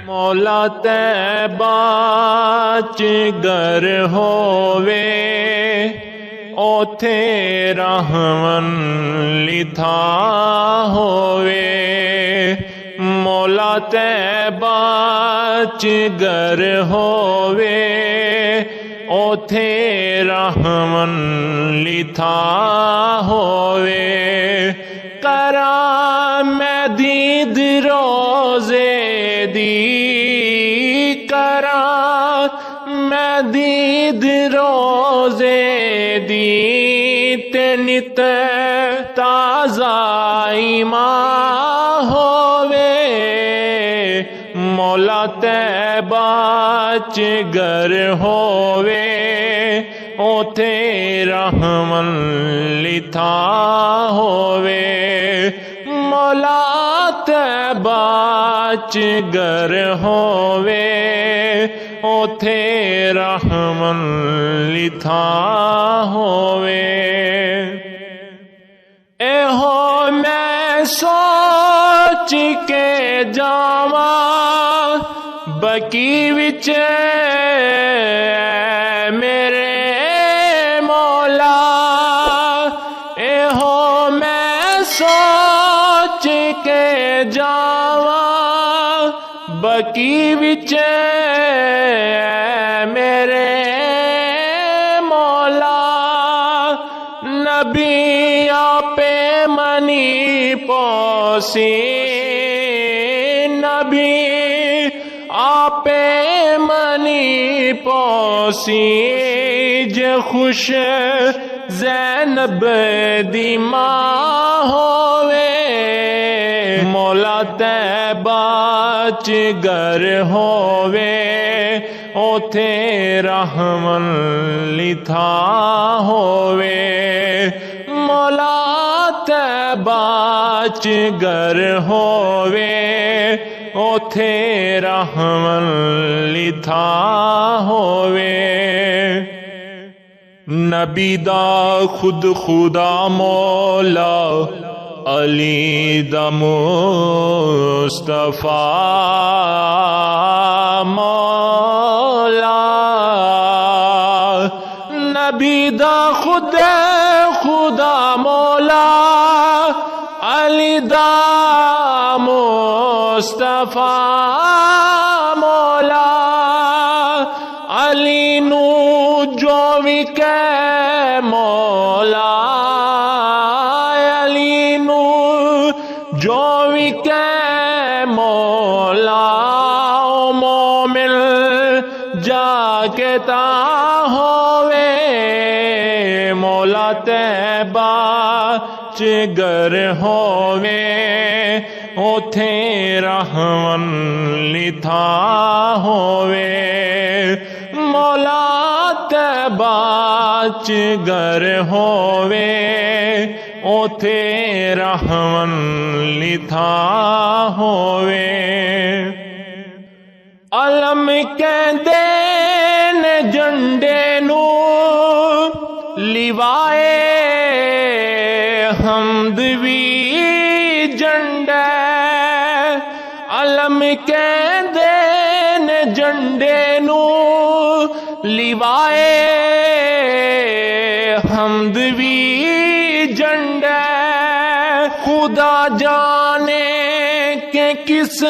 مولا طیبہ چ گر ہووے اوتھے رہون لی تھاں ہووے مولا طیبہ چ گر ہووے اوتھے رہون لی تھاں ہووے کراں میں دید روزے دی کراں میں دید روزے دی تے نت تازہ ایمان ہووے مولا طیبہ چ گر ہووے اوتھے رحمن لی تھاں ہووے مولا طیبہ چ گر ہووے اوتھے رحمن لی تھاں ہووے ایہو میں سوچ کے جاواں بقی وچ میرے مولا ایہو میں سوچ کے جاواں بقی وچ میرے مولا نبی آپے منی پوسی نبی آپے منی پوسی جے خوش زینب دی ماں ہووے مولا طیبہ چ گر ہووے اوتھے رحمن لی تھاں ہووے مولا طیبہ چ گر ہووے اوتھے رحمن لی تھاں ہووے نبی دا خود خدا مولا علی دا مصطفیٰ مولا نبی دا خود خدا مولا علی دا مصطفیٰ مولا علی نو جو بھی کہ مولا علی نو جو بھی کہ مولا او مومن جا کے تا ہووے مولا طیبہ چ گر ہووے اوتھے رحمن لی تھاں ہووے مولا طیبہ چ گر ہووے اوتھے رحمن لی تھاں ہووے علم کہندے نے جنڈے نو لیوائے حمد وی جنڈے علم کہندے نے جنڈے نو لیوائے حمد وی جنڈے خدا جانے کہ کس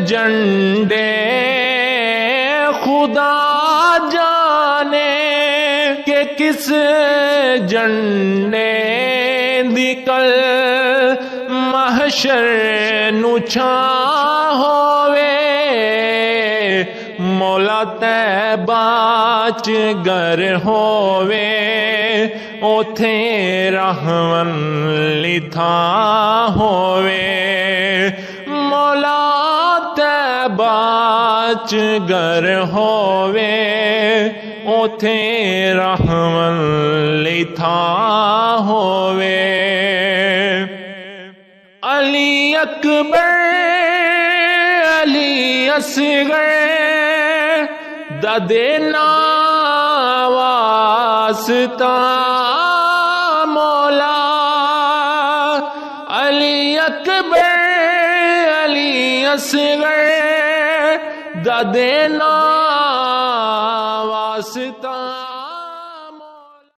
جنڈے خدا جانے کہ کس جنڈے دی کل محشر نو چھاں ہووے مولا طیبہ چ گر ہووے اوتھے رحمن لی تھاں ہووے مولا طیبہ چ گر ہووے اوتھے رحمن لی تھاں ہووے علی اکبر علی اصغر دا دینا واسطہ مولا علی اکبر علی اصغر دا دینا واسطہ